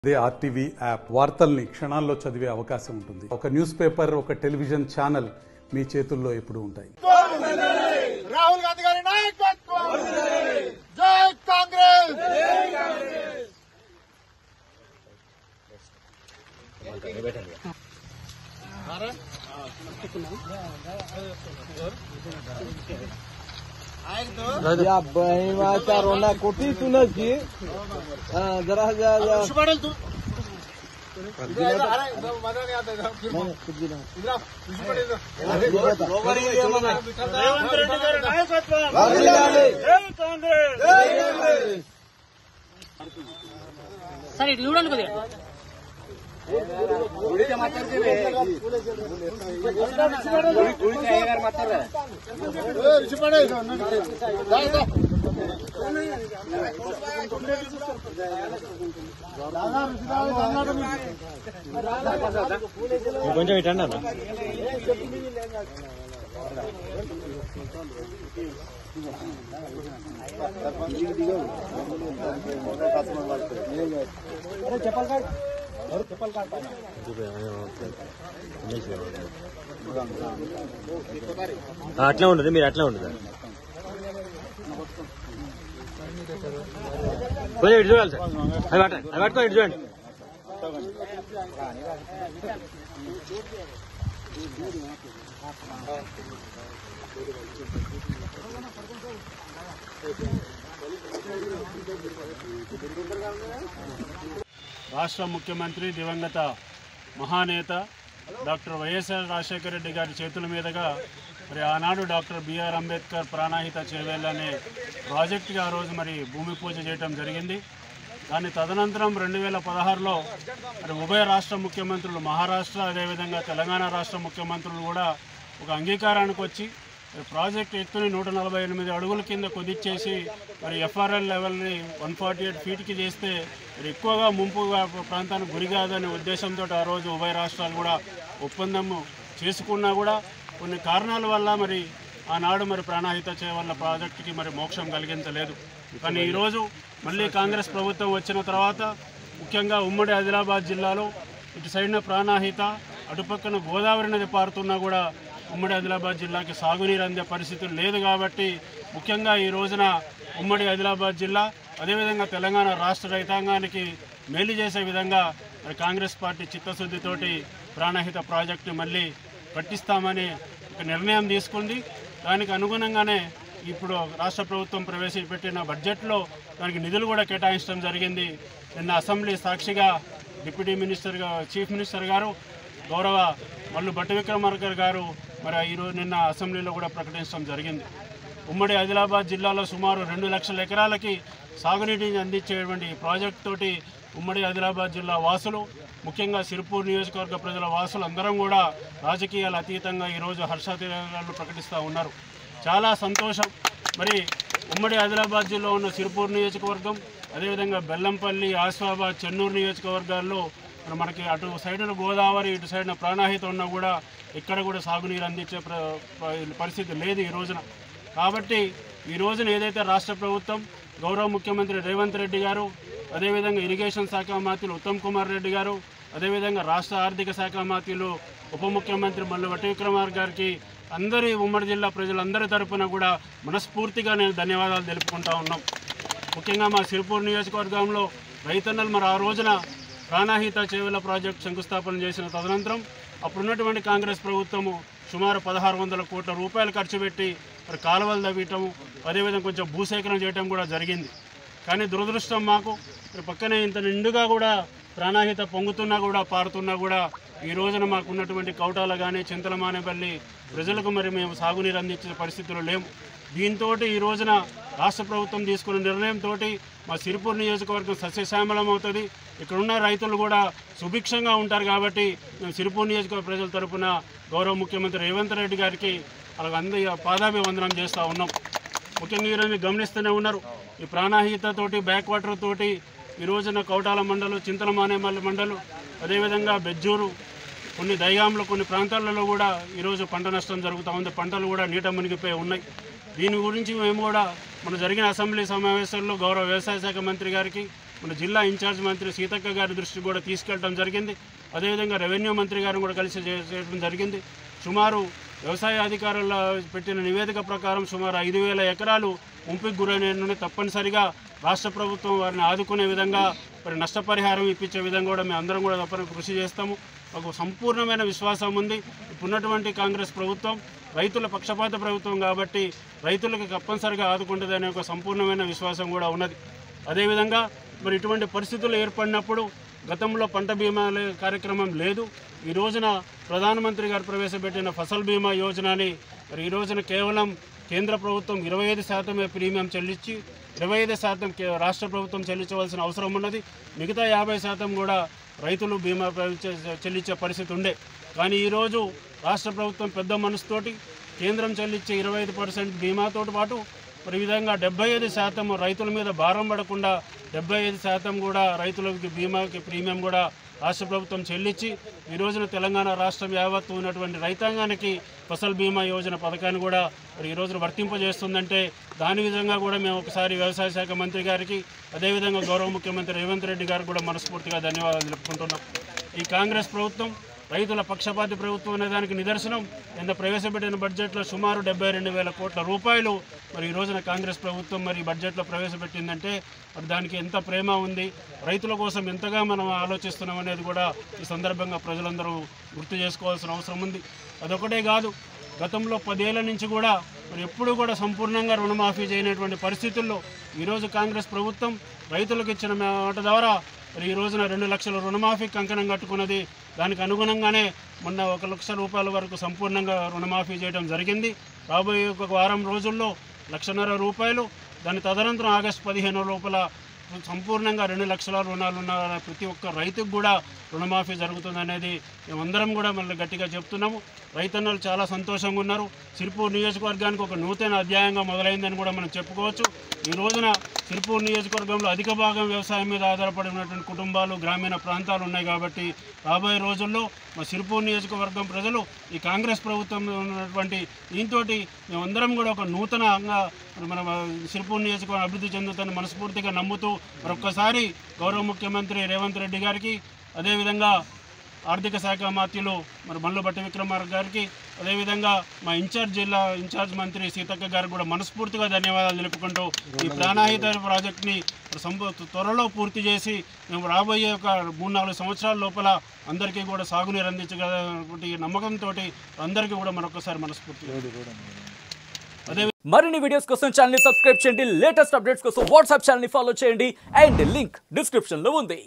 అదే RTV app వార్తల్ని క్షణాల్లో చదివే అవకాశం ఉంటుంది. ఒక న్యూస్ పేపర్, ఒక టెలివిజన్ ఛానల్ మీ చేతుల్లో ఎప్పుడూ ఉంటాయి. రాహుల్ గాంధీ గారి నాయకత్వం, జై కాంగ్రెస్. रोना कोटी सुनस की जरा सर इट చూడండి కొద్దిగా కొంచెం ఇటండి అన్న అట్లా ఉండదు, మీరు అట్లా ఉండదు. కొంచెం ఇటు చూడాలి సార్, అవి పట్టుకో ఇటు చూడండి. రాష్ట్ర ముఖ్యమంత్రి దివంగత మహానేత డాక్టర్ వైఎస్ఆర్ రాజశేఖర రెడ్డి గారి చేతుల మీదుగా మరి ఆనాడు డాక్టర్ బిఆర్ అంబేద్కర్ ప్రాణాహిత చేవేళ్ళ అనే ప్రాజెక్టుకి ఆ రోజు మరి భూమి పూజ చేయడం జరిగింది. దాని తదనంతరం 2016లో మరి ఉభయ రాష్ట్ర ముఖ్యమంత్రులు, మహారాష్ట్ర అదేవిధంగా తెలంగాణ రాష్ట్ర ముఖ్యమంత్రులు కూడా ఒక అంగీకారానికి వచ్చి ప్రాజెక్ట్ ఎత్తుని 148 అడుగుల కింద కుదిచ్చేసి మరి ఎఫ్ఆర్ఎల్ లెవెల్ని 148 ఫీట్కి చేస్తే మరి ఎక్కువగా ముంపుగా ప్రాంతానికి గురి కాదనే ఉద్దేశంతో ఆ రోజు ఉభయ రాష్ట్రాలు కూడా ఒప్పందం చేసుకున్నా కూడా కొన్ని కారణాల వల్ల మరి ఆనాడు మరి ప్రాణాహిత చేవల్ల ప్రాజెక్టుకి మరి మోక్షం కలిగించలేదు. కానీ ఈరోజు మళ్ళీ కాంగ్రెస్ ప్రభుత్వం వచ్చిన తర్వాత ముఖ్యంగా ఉమ్మడి ఆదిలాబాద్ జిల్లాలో ఇటు సైడ్న ప్రాణాహిత, అటుపక్కన గోదావరి నది పారుతున్నా కూడా ఉమ్మడి ఆదిలాబాద్ జిల్లాకి సాగునీరు అందే పరిస్థితులు లేదు. కాబట్టి ముఖ్యంగా ఈ రోజున ఉమ్మడి ఆదిలాబాద్ జిల్లా అదేవిధంగా తెలంగాణ రాష్ట్ర రైతాంగానికి మేలు చేసే విధంగా మరి కాంగ్రెస్ పార్టీ చిత్తశుద్ధితోటి ప్రాణహిత ప్రాజెక్టుని మళ్ళీ కట్టిస్తామని ఒక నిర్ణయం తీసుకుంది. దానికి అనుగుణంగానే ఇప్పుడు రాష్ట్ర ప్రభుత్వం ప్రవేశపెట్టిన బడ్జెట్లో దానికి నిధులు కూడా కేటాయించడం జరిగింది. నిన్న అసెంబ్లీ సాక్షిగా డిప్యూటీ మినిస్టర్గా చీఫ్ మినిస్టర్ గారు గౌరవ మల్లు భట్టి విక్రమార్క గారు మరి ఈరోజు నిన్న అసెంబ్లీలో కూడా ప్రకటించడం జరిగింది. ఉమ్మడి ఆదిలాబాద్ జిల్లాలో సుమారు 2 లక్షల ఎకరాలకి సాగునీటిని అందించేటువంటి ప్రాజెక్టు తోటి ఉమ్మడి ఆదిలాబాద్ జిల్లా వాసులు, ముఖ్యంగా సిరిపూర్ నియోజకవర్గ ప్రజల వాసులు అందరం కూడా రాజకీయాలు అతీతంగా ఈరోజు హర్షాతిరేకాలు ప్రకటిస్తూ ఉన్నారు. చాలా సంతోషం. మరి ఉమ్మడి ఆదిలాబాద్ జిల్లా ఉన్న సిరిపూర్ నియోజకవర్గం, అదేవిధంగా బెల్లంపల్లి, ఆసిఫాబాద్, చెన్నూరు నియోజకవర్గాల్లో మనకి అటు సైడున గోదావరి, ఇటు సైడున ప్రాణాహిత ఉన్నా కూడా ఇక్కడ కూడా సాగునీరు అందించే పరిస్థితి లేదు ఈ రోజున. కాబట్టి ఈ రోజున ఏదైతే రాష్ట్ర ప్రభుత్వం గౌరవ ముఖ్యమంత్రి రేవంత్ రెడ్డి గారు, అదేవిధంగా ఇరిగేషన్ శాఖ మంత్రులు ఉత్తమ్ కుమార్ రెడ్డి గారు, అదేవిధంగా రాష్ట్ర ఆర్థిక శాఖ మంత్రులు ఉప ముఖ్యమంత్రి మల్లు భట్టి విక్రమార్క గారికి అందరి ఉమ్మడి జిల్లా ప్రజలందరి తరఫున కూడా మనస్ఫూర్తిగా నేను ధన్యవాదాలు తెలుపుకుంటా ఉన్నాం. ముఖ్యంగా మా సిరిపూర్ నియోజకవర్గంలో రైతన్నలు మరి ఆ రోజున ప్రాణాహిత చేవెళ్ళ ప్రాజెక్టు శంకుస్థాపన చేసిన తదనంతరం అప్పుడున్నటువంటి కాంగ్రెస్ ప్రభుత్వము సుమారు 1600 కోట్ల రూపాయలు ఖర్చు పెట్టి మరి కాలువలు తవ్వటము, అదేవిధంగా కొంచెం భూసేకరణ చేయడం కూడా జరిగింది. కానీ దురదృష్టం మాకు మరి పక్కనే ఇంత నిండుగా కూడా ప్రాణాహిత పొంగుతున్నా కూడా పారుతున్నా కూడా ఈ రోజున మాకు ఉన్నటువంటి కౌటాల కానీ చింతలమానేపల్లి ప్రజలకు మరి మేము సాగునీరు అందించే పరిస్థితులు లేము. దీంతో ఈ రోజున రాష్ట్ర ప్రభుత్వం తీసుకున్న నిర్ణయంతో మా సిరిపూర్ నియోజకవర్గం సస్యశ్యామలం అవుతుంది. ఇక్కడున్న రైతులు కూడా సుభిక్షంగా ఉంటారు. కాబట్టి మేము సిరిపూర్ నియోజకవర్గ ప్రజల తరఫున గౌరవ ముఖ్యమంత్రి రేవంత్ రెడ్డి గారికి అలాగ పాదాభివందనం చేస్తూ ఉన్నాం. ముఖ్యంగా ఈరోజు గమనిస్తూనే ఉన్నారు, ఈ ప్రాణాహితతోటి బ్యాక్వాటర్ తోటి ఈ రోజున కౌటాల మండలు, చింతలమానేపల్లి మండలు, అదేవిధంగా బెజ్జూరు, కొన్ని దైగాంలో కొన్ని ప్రాంతాలలో కూడా ఈరోజు పంట నష్టం జరుగుతూ ఉంది. పంటలు కూడా నీట మునిగిపోయి ఉన్నాయి. దీని గురించి మేము కూడా మన జరిగిన అసెంబ్లీ సమావేశాల్లో గౌరవ వ్యవసాయ శాఖ మంత్రి గారికి, మన జిల్లా ఇన్ఛార్జ్ మంత్రి సీతక్క గారి దృష్టికి కూడా తీసుకెళ్ళడం జరిగింది. అదేవిధంగా రెవెన్యూ మంత్రి గారిని కూడా కలిసి చేయడం జరిగింది. సుమారు వ్యవసాయ అధికారుల పెట్టిన నివేదిక ప్రకారం సుమారు 5,000 ఎకరాలు ముంపుకు గురైన తప్పనిసరిగా రాష్ట్ర ప్రభుత్వం వారిని ఆదుకునే విధంగా మరి నష్టపరిహారం ఇప్పించే విధంగా కూడా మేము అందరం కూడా తప్పని కృషి చేస్తాము. మాకు సంపూర్ణమైన విశ్వాసం ఉంది. ఇప్పుడున్నటువంటి కాంగ్రెస్ ప్రభుత్వం రైతుల పక్షపాత ప్రభుత్వం కాబట్టి రైతులకు తప్పనిసరిగా ఆదుకుంటుందనే ఒక సంపూర్ణమైన విశ్వాసం కూడా ఉన్నది. అదేవిధంగా మరి ఇటువంటి పరిస్థితులు ఏర్పడినప్పుడు గతంలో పంట బీమా కార్యక్రమం లేదు. ఈ రోజున ప్రధానమంత్రి గారు ప్రవేశపెట్టిన ఫసల్ బీమా యోజనని మరి ఈ రోజున కేవలం కేంద్ర ప్రభుత్వం 25% ప్రీమియం చెల్లించి 25% రాష్ట్ర ప్రభుత్వం చెల్లించవలసిన అవసరం ఉన్నది. మిగతా 50% కూడా రైతులు బీమా చెల్లించే పరిస్థితి ఉండే. కానీ ఈరోజు రాష్ట్ర ప్రభుత్వం పెద్ద మనసుతోటి కేంద్రం చెల్లించే 25% బీమాతో పాటు మరి ఈ విధంగా 75% రైతుల మీద భారం పడకుండా 75% కూడా రైతులకి బీమాకి ప్రీమియం కూడా రాష్ట్ర ప్రభుత్వం చెల్లించి ఈ రోజున తెలంగాణ రాష్ట్రం యావత్తు ఉన్నటువంటి రైతాంగానికి ఫసల్ బీమా యోజన పథకాన్ని కూడా మరి ఈ రోజున వర్తింపజేస్తుందంటే దాని విధంగా కూడా మేము ఒకసారి వ్యవసాయ శాఖ మంత్రి గారికి అదేవిధంగా గౌరవ ముఖ్యమంత్రి రేవంత్ రెడ్డి గారికి కూడా మనస్ఫూర్తిగా ధన్యవాదాలు తెలుపుకుంటున్నాం. ఈ కాంగ్రెస్ ప్రభుత్వం రైతుల పక్షపాతి ప్రభుత్వం అనే దానికి నిదర్శనం. నిన్న ప్రవేశపెట్టిన బడ్జెట్లో సుమారు 72,000 కోట్ల రూపాయలు మరి ఈ రోజున కాంగ్రెస్ ప్రభుత్వం మరి బడ్జెట్లో ప్రవేశపెట్టిందంటే మరి దానికి ఎంత ప్రేమ ఉంది, రైతుల కోసం ఎంతగా మనం ఆలోచిస్తున్నాం అనేది కూడా ఈ సందర్భంగా ప్రజలందరూ గుర్తు చేసుకోవాల్సిన అవసరం ఉంది. అదొకటే కాదు, గతంలో 10 ఏళ్ల నుంచి కూడా మరి ఎప్పుడూ కూడా సంపూర్ణంగా రుణమాఫీ చేయనటువంటి పరిస్థితుల్లో ఈరోజు కాంగ్రెస్ ప్రభుత్వం రైతులకు ఇచ్చిన మాట ద్వారా మరి ఈ రోజున 2 లక్షల రుణమాఫీ కంకణం కట్టుకున్నది. దానికి అనుగుణంగానే మొన్న 1 లక్ష రూపాయల వరకు సంపూర్ణంగా రుణమాఫీ చేయడం జరిగింది. రాబోయే ఒక వారం రోజుల్లో 1,50,000 రూపాయలు, దాని తదనంతరం ఆగస్టు 15 లోపల సంపూర్ణంగా 2 లక్షల రుణాలు ఉన్న ప్రతి ఒక్క రైతుకు కూడా రుణమాఫీ జరుగుతుందనేది మేమందరం కూడా మళ్ళీ గట్టిగా చెప్తున్నాము. రైతన్నలు చాలా సంతోషంగా ఉన్నారు. సిరిపూర్ నియోజకవర్గానికి ఒక నూతన అధ్యాయంగా మొదలైందని కూడా మనం చెప్పుకోవచ్చు. ఈ రోజున సిరిపూర్ నియోజకవర్గంలో అధిక భాగం వ్యవసాయం మీద ఆధారపడి ఉన్నటువంటి కుటుంబాలు, గ్రామీణ ప్రాంతాలు ఉన్నాయి కాబట్టి రాబోయే రోజుల్లో మా సిరిపూర్ నియోజకవర్గం ప్రజలు ఈ కాంగ్రెస్ ప్రభుత్వంలో ఉన్నటువంటి దీంతోటి మేమందరం కూడా ఒక నూతనంగా మన సిరిపూర్ నియోజకవర్గం అభివృద్ధి చెందుతుందని మనస్ఫూర్తిగా నమ్ముతూ మరొక్కసారి గౌరవ ముఖ్యమంత్రి రేవంత్ రెడ్డి గారికి, అదేవిధంగా ఆర్థిక శాఖ మంత్రులు మరి మల్లు భట్టి విక్రమార్క గారికి, అదేవిధంగా మా జిల్లా ఇన్ఛార్జ్ మంత్రి సీతక్క గారికి కూడా మనస్ఫూర్తిగా ధన్యవాదాలు తెలుపుకుంటూ ఈ ప్రాణాహిత ప్రాజెక్ట్ని త్వరలో పూర్తి చేసి మేము రాబోయే ఒక 3-4 సంవత్సరాల లోపల అందరికీ కూడా సాగునీరు అందించగలటువంటి నమ్మకంతో అందరికీ కూడా మరొకసారి మనస్ఫూర్తిగా మరిన్ని వీడియోస్ కోసం ఛానల్ ని సబ్స్క్రైబ్ చేయండి. లేటెస్ట్ అప్డేట్స్ కోసం వాట్సాప్ ఛానల్ ని ఫాలో చేయండి. అండ్ లింక్ డిస్క్రిప్షన్ లో ఉంది.